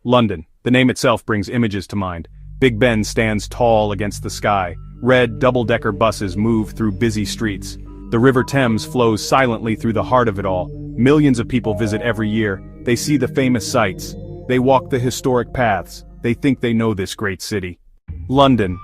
London. The name itself brings images to mind. Big Ben stands tall against the sky. Red, double-decker buses move through busy streets. The River Thames flows silently through the heart of it all. Millions of people visit every year. They see the famous sights. They walk the historic paths. They think they know this great city. London.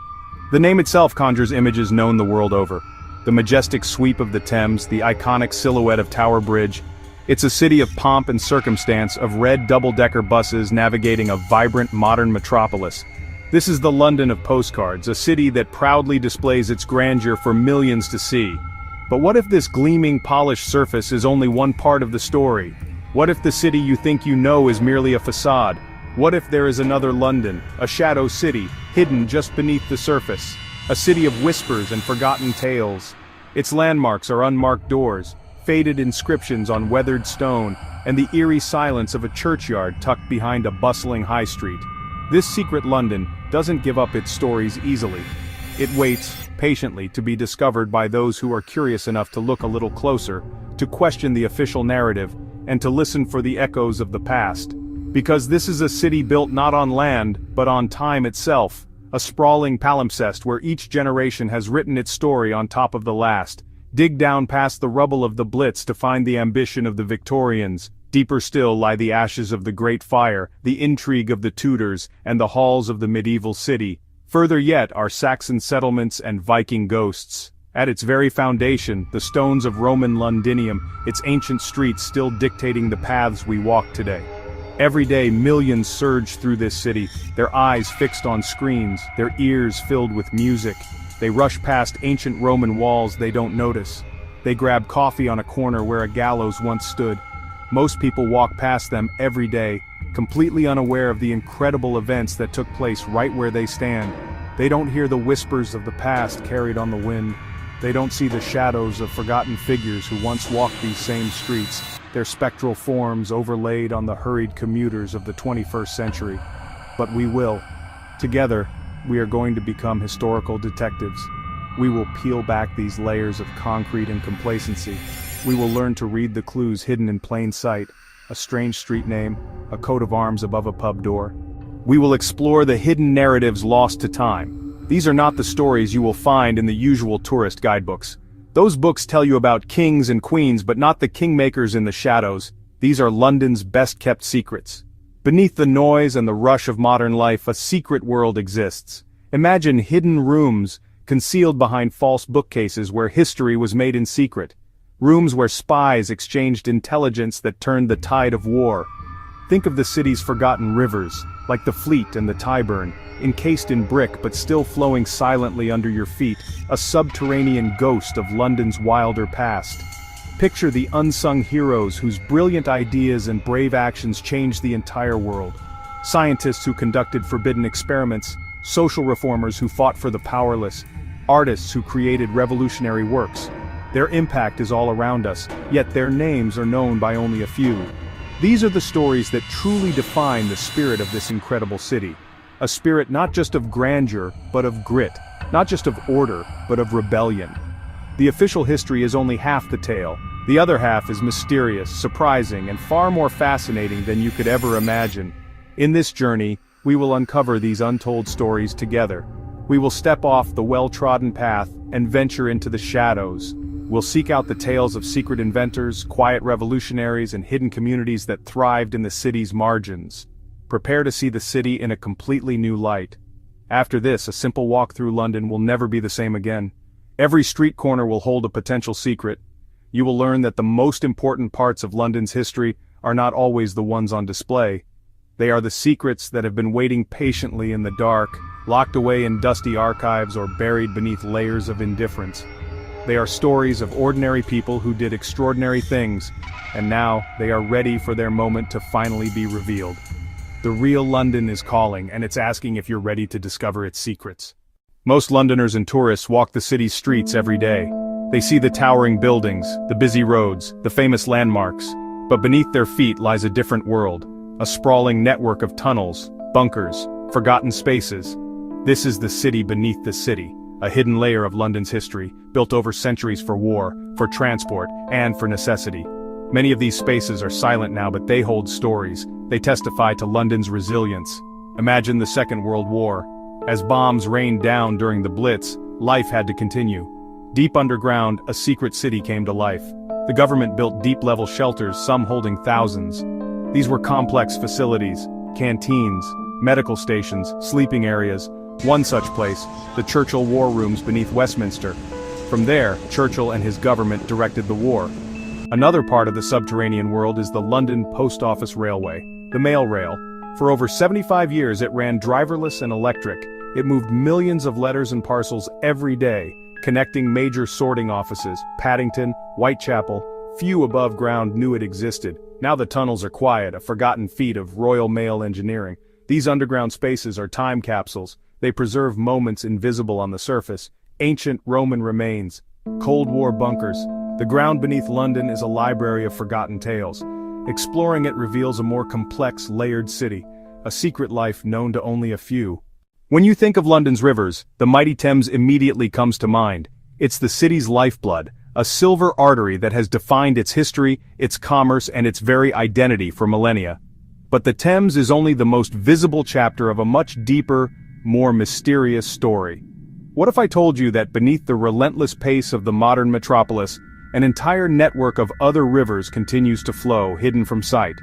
The name itself conjures images known the world over. The majestic sweep of the Thames, the iconic silhouette of Tower Bridge. It's a city of pomp and circumstance, of red double-decker buses navigating a vibrant modern metropolis. This is the London of postcards, a city that proudly displays its grandeur for millions to see. But what if this gleaming, polished surface is only one part of the story? What if the city you think you know is merely a facade? What if there is another London, a shadow city, hidden just beneath the surface? A city of whispers and forgotten tales. Its landmarks are unmarked doors, faded inscriptions on weathered stone, and the eerie silence of a churchyard tucked behind a bustling high street. This secret London doesn't give up its stories easily. It waits, patiently, to be discovered by those who are curious enough to look a little closer, to question the official narrative, and to listen for the echoes of the past. Because this is a city built not on land, but on time itself. A sprawling palimpsest where each generation has written its story on top of the last. Dig down past the rubble of the Blitz to find the ambition of the Victorians. Deeper still lie the ashes of the Great Fire, the intrigue of the Tudors, and the halls of the medieval city. Further yet are Saxon settlements and Viking ghosts. At its very foundation, the stones of Roman Londinium, its ancient streets still dictating the paths we walk today. Every day millions surge through this city, their eyes fixed on screens, their ears filled with music. They rush past ancient Roman walls they don't notice. They grab coffee on a corner where a gallows once stood. Most people walk past them every day, completely unaware of the incredible events that took place right where they stand. They don't hear the whispers of the past carried on the wind. They don't see the shadows of forgotten figures who once walked these same streets, their spectral forms overlaid on the hurried commuters of the 21st century. But we will. Together, we are going to become historical detectives. We will peel back these layers of concrete and complacency. We will learn to read the clues hidden in plain sight, a strange street name, a coat of arms above a pub door. We will explore the hidden narratives lost to time. These are not the stories you will find in the usual tourist guidebooks. Those books tell you about kings and queens, but not the kingmakers in the shadows. These are London's best-kept secrets. Beneath the noise and the rush of modern life, a secret world exists. Imagine hidden rooms, concealed behind false bookcases where history was made in secret. Rooms where spies exchanged intelligence that turned the tide of war. Think of the city's forgotten rivers, like the Fleet and the Tyburn, encased in brick but still flowing silently under your feet, a subterranean ghost of London's wilder past. Picture the unsung heroes whose brilliant ideas and brave actions changed the entire world. Scientists who conducted forbidden experiments, social reformers who fought for the powerless, artists who created revolutionary works. Their impact is all around us, yet their names are known by only a few. These are the stories that truly define the spirit of this incredible city. A spirit not just of grandeur, but of grit. Not just of order, but of rebellion. The official history is only half the tale. The other half is mysterious, surprising, and far more fascinating than you could ever imagine. In this journey, we will uncover these untold stories together. We will step off the well-trodden path and venture into the shadows. We'll seek out the tales of secret inventors, quiet revolutionaries, and hidden communities that thrived in the city's margins. Prepare to see the city in a completely new light. After this, a simple walk through London will never be the same again. Every street corner will hold a potential secret. You will learn that the most important parts of London's history are not always the ones on display. They are the secrets that have been waiting patiently in the dark, locked away in dusty archives or buried beneath layers of indifference. They are stories of ordinary people who did extraordinary things, and now they are ready for their moment to finally be revealed. The real London is calling, and it's asking if you're ready to discover its secrets. Most Londoners and tourists walk the city's streets every day. They see the towering buildings, the busy roads, the famous landmarks, but beneath their feet lies a different world, a sprawling network of tunnels, bunkers, forgotten spaces. This is the city beneath the city, a hidden layer of London's history, built over centuries for war, for transport, and for necessity. Many of these spaces are silent now, but they hold stories. They testify to London's resilience. Imagine the Second World War. As bombs rained down during the Blitz, life had to continue. Deep underground, a secret city came to life. The government built deep-level shelters, some holding thousands. These were complex facilities, canteens, medical stations, sleeping areas. One such place, the Churchill War Rooms beneath Westminster. From there, Churchill and his government directed the war. Another part of the subterranean world is the London Post Office Railway, the Mail Rail. For over 75 years it ran driverless and electric. It moved millions of letters and parcels every day, connecting major sorting offices, Paddington, Whitechapel. Few above ground knew it existed. Now the tunnels are quiet, a forgotten feat of Royal Mail engineering. These underground spaces are time capsules. They preserve moments invisible on the surface. Ancient Roman remains, Cold War bunkers. The ground beneath London is a library of forgotten tales. Exploring it reveals a more complex, layered city, a secret life known to only a few. When you think of London's rivers, the mighty Thames immediately comes to mind. It's the city's lifeblood, a silver artery that has defined its history, its commerce, and its very identity for millennia. But the Thames is only the most visible chapter of a much deeper, more mysterious story. What if I told you that beneath the relentless pace of the modern metropolis, an entire network of other rivers continues to flow, hidden from sight?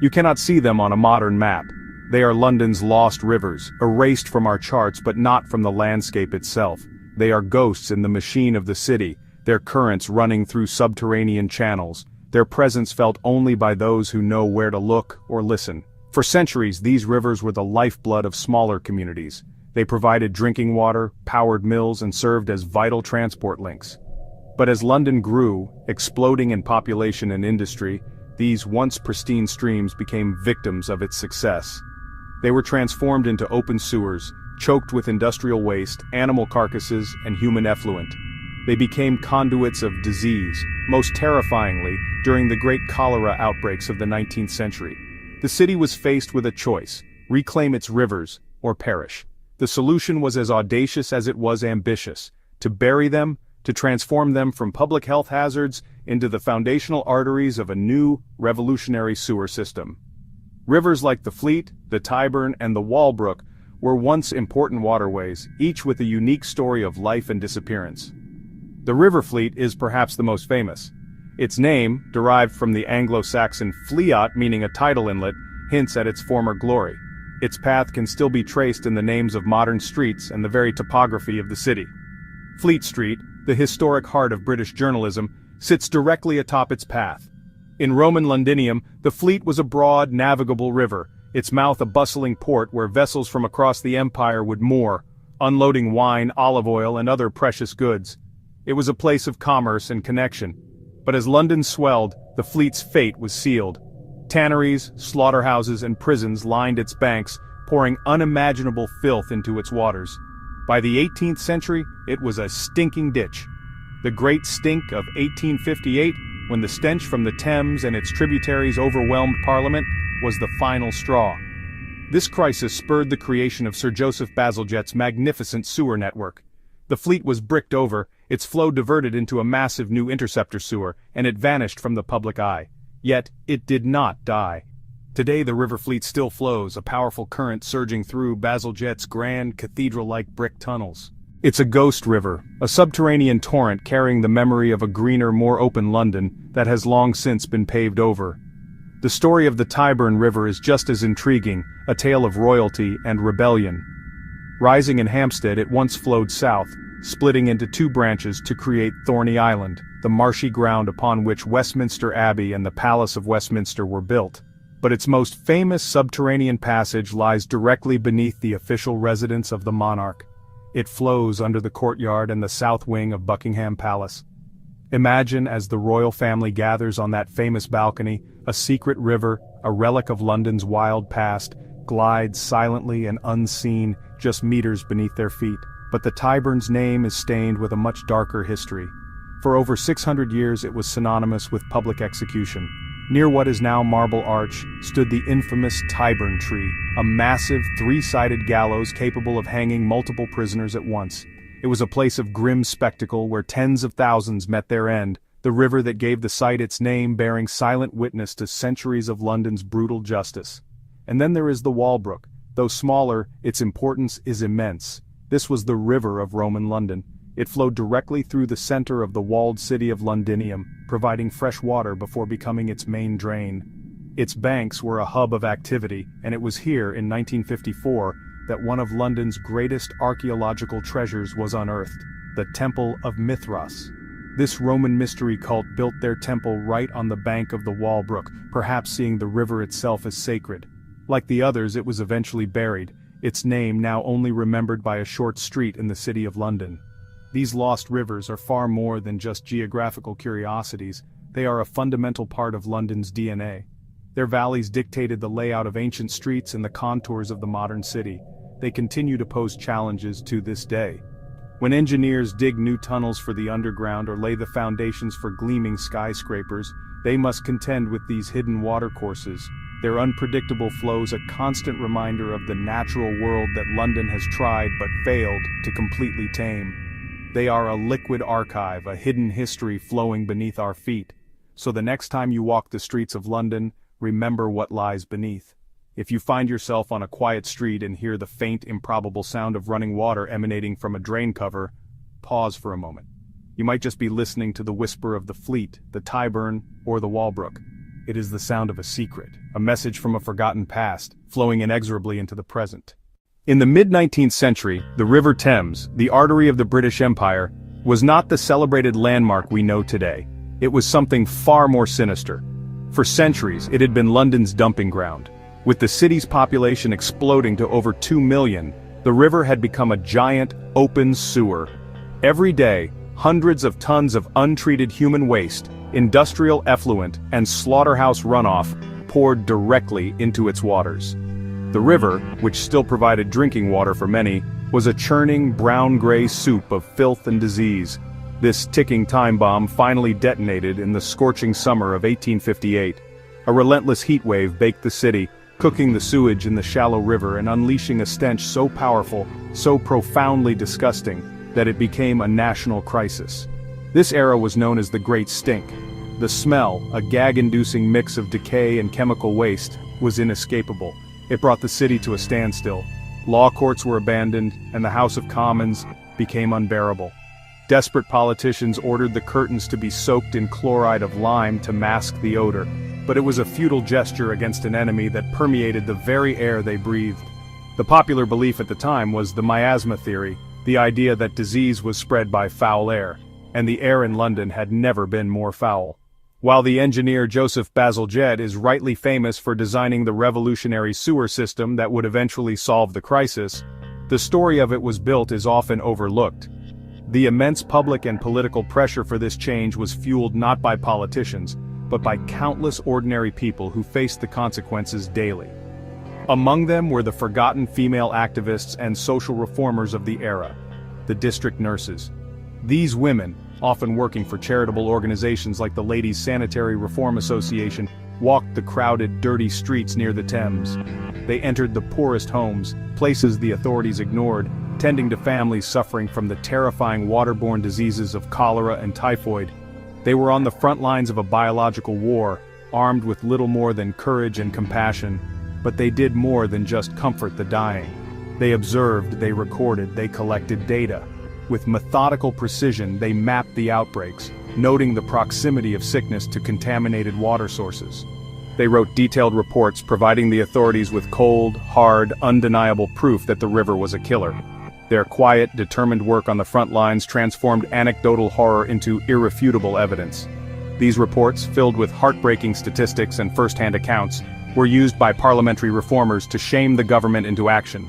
You cannot see them on a modern map. They are London's lost rivers, erased from our charts but not from the landscape itself. They are ghosts in the machine of the city, their currents running through subterranean channels, their presence felt only by those who know where to look or listen. For centuries, these rivers were the lifeblood of smaller communities. They provided drinking water, powered mills, and served as vital transport links. But as London grew, exploding in population and industry, these once pristine streams became victims of its success. They were transformed into open sewers, choked with industrial waste, animal carcasses, and human effluent. They became conduits of disease, most terrifyingly during the great cholera outbreaks of the 19th century. The city was faced with a choice: reclaim its rivers, or perish. The solution was as audacious as it was ambitious: to bury them, to transform them from public health hazards into the foundational arteries of a new, revolutionary sewer system. Rivers like the Fleet, the Tyburn, and the Walbrook were once important waterways, each with a unique story of life and disappearance. The River Fleet is perhaps the most famous. Its name, derived from the Anglo-Saxon fleot meaning a tidal inlet, hints at its former glory. Its path can still be traced in the names of modern streets and the very topography of the city. Fleet Street, the historic heart of British journalism, sits directly atop its path. In Roman Londinium, the Fleet was a broad, navigable river, its mouth a bustling port where vessels from across the empire would moor, unloading wine, olive oil, and other precious goods. It was a place of commerce and connection. But as London swelled, the Fleet's fate was sealed. Tanneries, slaughterhouses, and prisons lined its banks, pouring unimaginable filth into its waters. By the 18th century, it was a stinking ditch. The Great Stink of 1858, when the stench from the Thames and its tributaries overwhelmed Parliament, was the final straw. This crisis spurred the creation of Sir Joseph Bazalgette's magnificent sewer network. The Fleet was bricked over, its flow diverted into a massive new interceptor sewer, and it vanished from the public eye. Yet, it did not die. Today the River Fleet still flows, a powerful current surging through Bazalgette's grand, cathedral-like brick tunnels. It's a ghost river, a subterranean torrent carrying the memory of a greener, more open London that has long since been paved over. The story of the Tyburn River is just as intriguing, a tale of royalty and rebellion. Rising in Hampstead, it once flowed south, splitting into two branches to create Thorney Island, the marshy ground upon which Westminster Abbey and the Palace of Westminster were built. But its most famous subterranean passage lies directly beneath the official residence of the monarch. It flows under the courtyard and the south wing of Buckingham Palace. Imagine, as the royal family gathers on that famous balcony, a secret river, a relic of London's wild past, glides silently and unseen just meters beneath their feet. But the Tyburn's name is stained with a much darker history. For over 600 years it was synonymous with public execution. Near what is now Marble Arch stood the infamous Tyburn Tree, a massive three-sided gallows capable of hanging multiple prisoners at once. It was a place of grim spectacle where tens of thousands met their end, the river that gave the site its name, bearing silent witness to centuries of London's brutal justice. And then there is the Walbrook. Though smaller, its importance is immense. This was the river of Roman London. It flowed directly through the center of the walled city of Londinium, providing fresh water before becoming its main drain. Its banks were a hub of activity, and it was here in 1954 that one of London's greatest archaeological treasures was unearthed, the Temple of Mithras. This Roman mystery cult built their temple right on the bank of the Walbrook, perhaps seeing the river itself as sacred. Like the others, it was eventually buried, its name now only remembered by a short street in the city of London. These lost rivers are far more than just geographical curiosities, they are a fundamental part of London's DNA. Their valleys dictated the layout of ancient streets and the contours of the modern city. They continue to pose challenges to this day. When engineers dig new tunnels for the underground or lay the foundations for gleaming skyscrapers, they must contend with these hidden watercourses, their unpredictable flows a constant reminder of the natural world that London has tried but failed to completely tame. They are a liquid archive, a hidden history flowing beneath our feet. So the next time you walk the streets of London, remember what lies beneath. If you find yourself on a quiet street and hear the faint, improbable sound of running water emanating from a drain cover, pause for a moment. You might just be listening to the whisper of the Fleet, the Tyburn, or the Walbrook. It is the sound of a secret, a message from a forgotten past, flowing inexorably into the present. In the mid-19th century, the River Thames, the artery of the British Empire, was not the celebrated landmark we know today. It was something far more sinister. For centuries, it had been London's dumping ground. With the city's population exploding to over 2 million, the river had become a giant, open sewer. Every day, hundreds of tons of untreated human waste, industrial effluent, and slaughterhouse runoff poured directly into its waters. The river, which still provided drinking water for many, was a churning brown-gray soup of filth and disease. This ticking time bomb finally detonated in the scorching summer of 1858. A relentless heat wave baked the city, cooking the sewage in the shallow river and unleashing a stench so powerful, so profoundly disgusting, that it became a national crisis. This era was known as the Great Stink. The smell, a gag-inducing mix of decay and chemical waste, was inescapable. It brought the city to a standstill. Law courts were abandoned, and the House of Commons became unbearable. Desperate politicians ordered the curtains to be soaked in chloride of lime to mask the odor, but it was a futile gesture against an enemy that permeated the very air they breathed. The popular belief at the time was the miasma theory, the idea that disease was spread by foul air, and the air in London had never been more foul. While the engineer Joseph Bazalgette is rightly famous for designing the revolutionary sewer system that would eventually solve the crisis, the story of it was built is often overlooked. The immense public and political pressure for this change was fueled not by politicians, but by countless ordinary people who faced the consequences daily. Among them were the forgotten female activists and social reformers of the era, the district nurses. These women, often working for charitable organizations like the Ladies' Sanitary Reform Association, walked the crowded, dirty streets near the Thames. They entered the poorest homes, places the authorities ignored, tending to families suffering from the terrifying waterborne diseases of cholera and typhoid. They were on the front lines of a biological war, armed with little more than courage and compassion, but they did more than just comfort the dying. They observed, they recorded, they collected data. With methodical precision, they mapped the outbreaks, noting the proximity of sickness to contaminated water sources. They wrote detailed reports providing the authorities with cold, hard, undeniable proof that the river was a killer. Their quiet, determined work on the front lines transformed anecdotal horror into irrefutable evidence. These reports, filled with heartbreaking statistics and first-hand accounts, were used by parliamentary reformers to shame the government into action.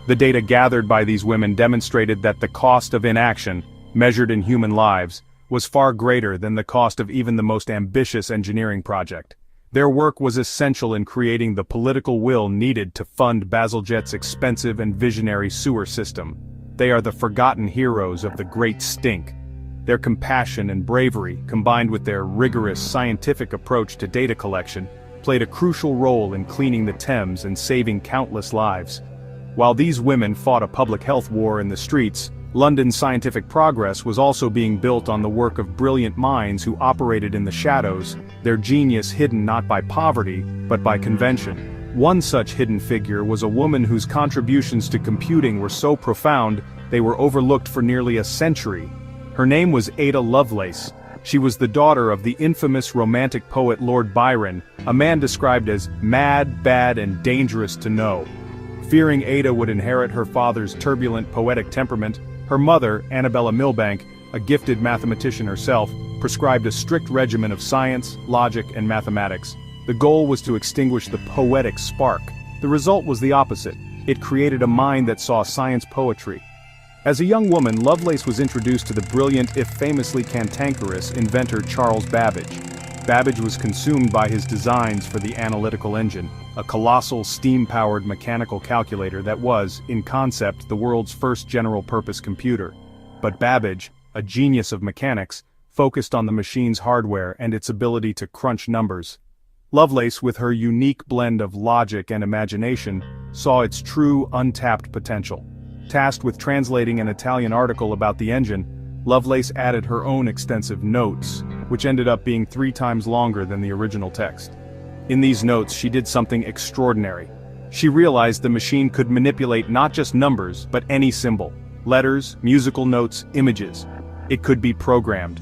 The data gathered by these women demonstrated that the cost of inaction, measured in human lives, was far greater than the cost of even the most ambitious engineering project. Their work was essential in creating the political will needed to fund Bazalgette's expensive and visionary sewer system. They are the forgotten heroes of the Great Stink. Their compassion and bravery, combined with their rigorous scientific approach to data collection, played a crucial role in cleaning the Thames and saving countless lives. While these women fought a public health war in the streets, London's scientific progress was also being built on the work of brilliant minds who operated in the shadows, their genius hidden not by poverty, but by convention. One such hidden figure was a woman whose contributions to computing were so profound, they were overlooked for nearly a century. Her name was Ada Lovelace. She was the daughter of the infamous romantic poet Lord Byron, a man described as mad, bad, and dangerous to know. Fearing Ada would inherit her father's turbulent poetic temperament, her mother, Annabella Milbank, a gifted mathematician herself, prescribed a strict regimen of science, logic, and mathematics. The goal was to extinguish the poetic spark. The result was the opposite. It created a mind that saw science poetry. As a young woman, Lovelace was introduced to the brilliant, if famously cantankerous, inventor Charles Babbage. Babbage was consumed by his designs for the analytical engine, a colossal steam-powered mechanical calculator that was, in concept, the world's first general-purpose computer. But Babbage, a genius of mechanics, focused on the machine's hardware and its ability to crunch numbers. Lovelace, with her unique blend of logic and imagination, saw its true, untapped potential. Tasked with translating an Italian article about the engine, Lovelace added her own extensive notes, which ended up being 3 times longer than the original text. In these notes, she did something extraordinary. She realized the machine could manipulate not just numbers, but any symbol, letters, musical notes, images. It could be programmed.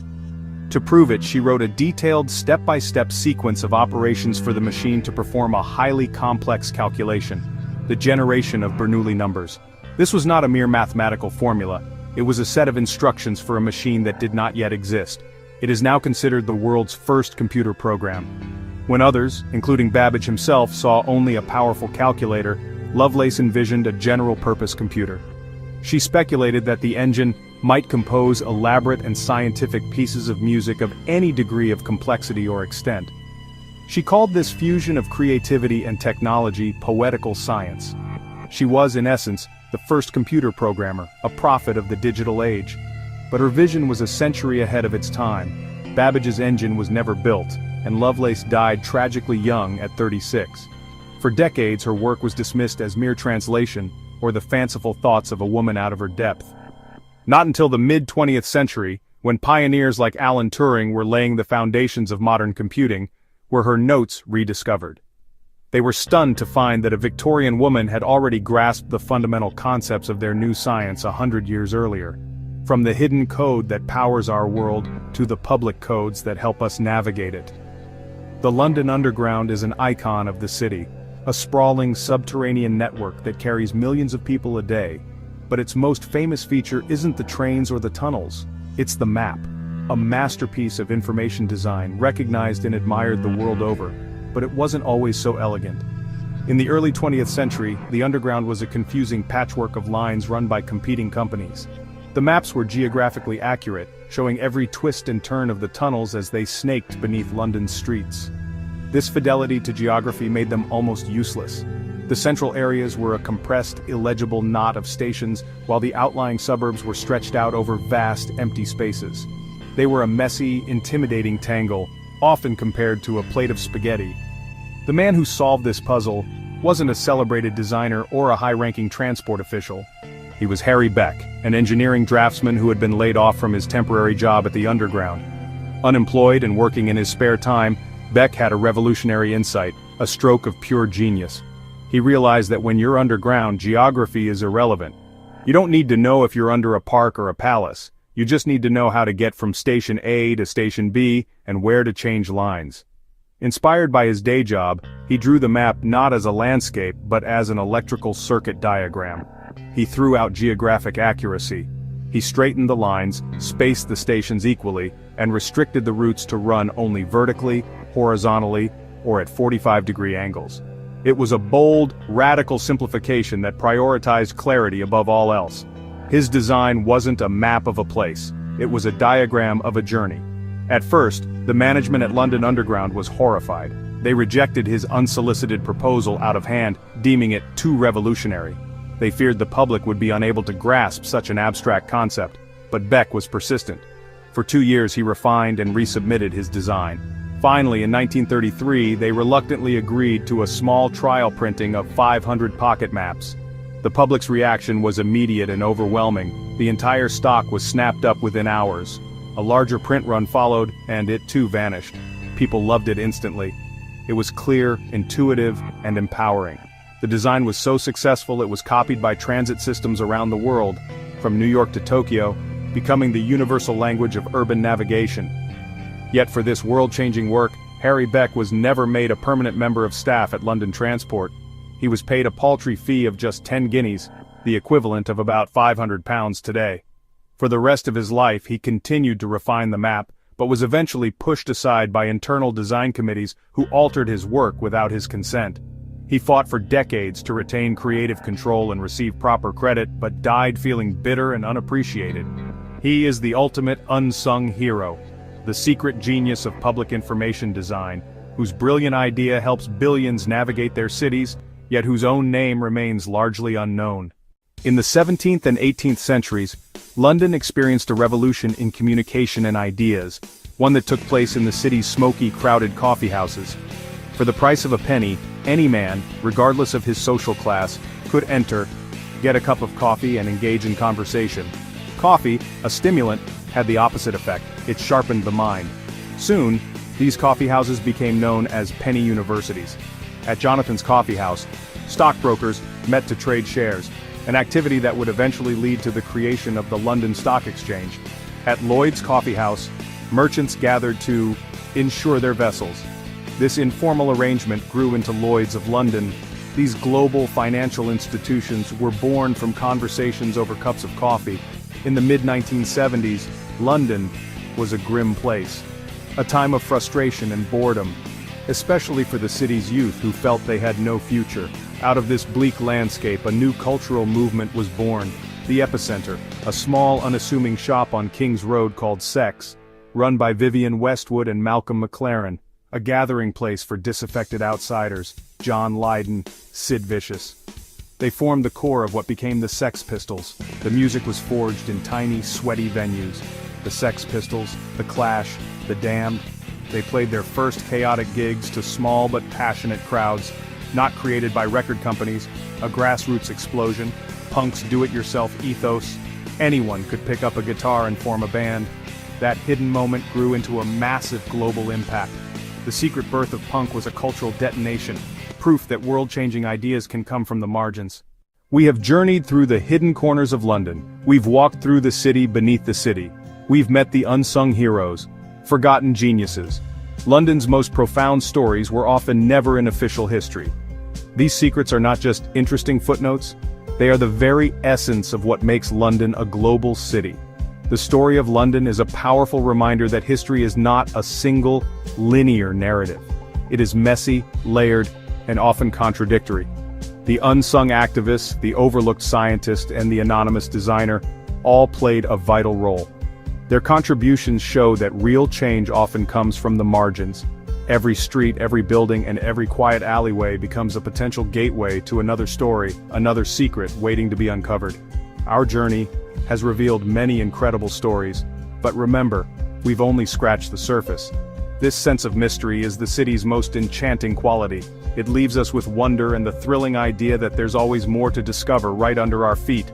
To prove it, she wrote a detailed step-by-step sequence of operations for the machine to perform a highly complex calculation, the generation of Bernoulli numbers. This was not a mere mathematical formula, it was a set of instructions for a machine that did not yet exist. It is now considered the world's first computer program. When others, including Babbage himself, saw only a powerful calculator, Lovelace envisioned a general-purpose computer. She speculated that the engine might compose elaborate and scientific pieces of music of any degree of complexity or extent. She called this fusion of creativity and technology poetical science. She was, in essence, the first computer programmer, a prophet of the digital age. But her vision was a century ahead of its time. Babbage's engine was never built, and Lovelace died tragically young at 36. For decades, her work was dismissed as mere translation, or the fanciful thoughts of a woman out of her depth. Not until the mid-20th century, when pioneers like Alan Turing were laying the foundations of modern computing, were her notes rediscovered. They were stunned to find that a Victorian woman had already grasped the fundamental concepts of their new science 100 years earlier. From the hidden code that powers our world to the public codes that help us navigate it. The London Underground is an icon of the city, a sprawling subterranean network that carries millions of people a day. But its most famous feature isn't the trains or the tunnels, it's the map. A masterpiece of information design recognized and admired the world over, but it wasn't always so elegant. In the early 20th century, the Underground was a confusing patchwork of lines run by competing companies. The maps were geographically accurate, showing every twist and turn of the tunnels as they snaked beneath London's streets. This fidelity to geography made them almost useless. The central areas were a compressed, illegible knot of stations, while the outlying suburbs were stretched out over vast, empty spaces. They were a messy, intimidating tangle, often compared to a plate of spaghetti. The man who solved this puzzle wasn't a celebrated designer or a high-ranking transport official. He was Harry Beck, an engineering draftsman who had been laid off from his temporary job at the Underground. Unemployed and working in his spare time, Beck had a revolutionary insight, a stroke of pure genius. He realized that when you're underground, geography is irrelevant. You don't need to know if you're under a park or a palace. You just need to know how to get from station A to station B and where to change lines. Inspired by his day job, he drew the map not as a landscape but as an electrical circuit diagram. He threw out geographic accuracy. He straightened the lines, spaced the stations equally, and restricted the routes to run only vertically, horizontally, or at 45-degree angles. It was a bold, radical simplification that prioritized clarity above all else. His design wasn't a map of a place, it was a diagram of a journey. At first, the management at London Underground was horrified. They rejected his unsolicited proposal out of hand, deeming it too revolutionary. They feared the public would be unable to grasp such an abstract concept, but Beck was persistent. For 2 years he refined and resubmitted his design. Finally, in 1933, they reluctantly agreed to a small trial printing of 500 pocket maps. The public's reaction was immediate and overwhelming. The entire stock was snapped up within hours. A larger print run followed, and it too vanished. People loved it instantly. It was clear, intuitive, and empowering. The design was so successful it was copied by transit systems around the world, from New York to Tokyo, becoming the universal language of urban navigation. Yet for this world-changing work, Harry Beck was never made a permanent member of staff at London Transport. He was paid a paltry fee of just 10 guineas, the equivalent of about £500 today. For the rest of his life he continued to refine the map, but was eventually pushed aside by internal design committees who altered his work without his consent. He fought for decades to retain creative control and receive proper credit, but died feeling bitter and unappreciated. He is the ultimate unsung hero, the secret genius of public information design, whose brilliant idea helps billions navigate their cities, yet whose own name remains largely unknown. In the 17th and 18th centuries, London experienced a revolution in communication and ideas, one that took place in the city's smoky, crowded coffeehouses. For the price of a penny, any man, regardless of his social class, could enter, get a cup of coffee and engage in conversation. Coffee, a stimulant, had the opposite effect. It sharpened the mind. Soon, these coffeehouses became known as penny universities. At Jonathan's Coffee House, stockbrokers met to trade shares, an activity that would eventually lead to the creation of the London Stock Exchange. At Lloyd's Coffee House, merchants gathered to insure their vessels. This informal arrangement grew into Lloyd's of London. These global financial institutions were born from conversations over cups of coffee. In the mid-1970s, London was a grim place, a time of frustration and boredom, especially for the city's youth who felt they had no future. Out of this bleak landscape, a new cultural movement was born, the Epicenter, a small, unassuming shop on King's Road called Sex, run by Vivienne Westwood and Malcolm McLaren, a gathering place for disaffected outsiders, John Lydon, Sid Vicious. They formed the core of what became the Sex Pistols. The music was forged in tiny, sweaty venues. The Sex Pistols, The Clash, The Damned. They played their first chaotic gigs to small but passionate crowds, not created by record companies, a grassroots explosion, punk's do-it-yourself ethos. Anyone could pick up a guitar and form a band. That hidden moment grew into a massive global impact. The secret birth of punk was a cultural detonation, proof that world-changing ideas can come from the margins. We have journeyed through the hidden corners of London. We've walked through the city beneath the city. We've met the unsung heroes, forgotten geniuses. London's most profound stories were often never in official history. These secrets are not just interesting footnotes, they are the very essence of what makes London a global city. The story of London is a powerful reminder that history is not a single, linear narrative. It is messy, layered, and often contradictory. The unsung activists, the overlooked scientist, and the anonymous designer all played a vital role. Their contributions show that real change often comes from the margins. Every street, every building, and every quiet alleyway becomes a potential gateway to another story, another secret waiting to be uncovered. Our journey has revealed many incredible stories, but remember, we've only scratched the surface. This sense of mystery is the city's most enchanting quality. It leaves us with wonder and the thrilling idea that there's always more to discover right under our feet.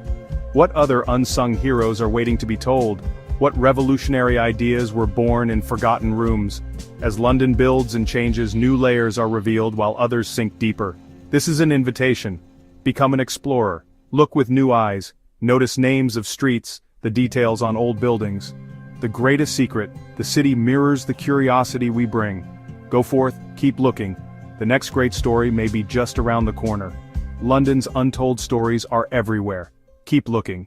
What other unsung heroes are waiting to be told? What revolutionary ideas were born in forgotten rooms? As London builds and changes, new layers are revealed while others sink deeper. This is an invitation. Become an explorer. Look with new eyes. Notice names of streets, the details on old buildings. The greatest secret, the city mirrors the curiosity we bring. Go forth, keep looking. The next great story may be just around the corner. London's untold stories are everywhere. Keep looking.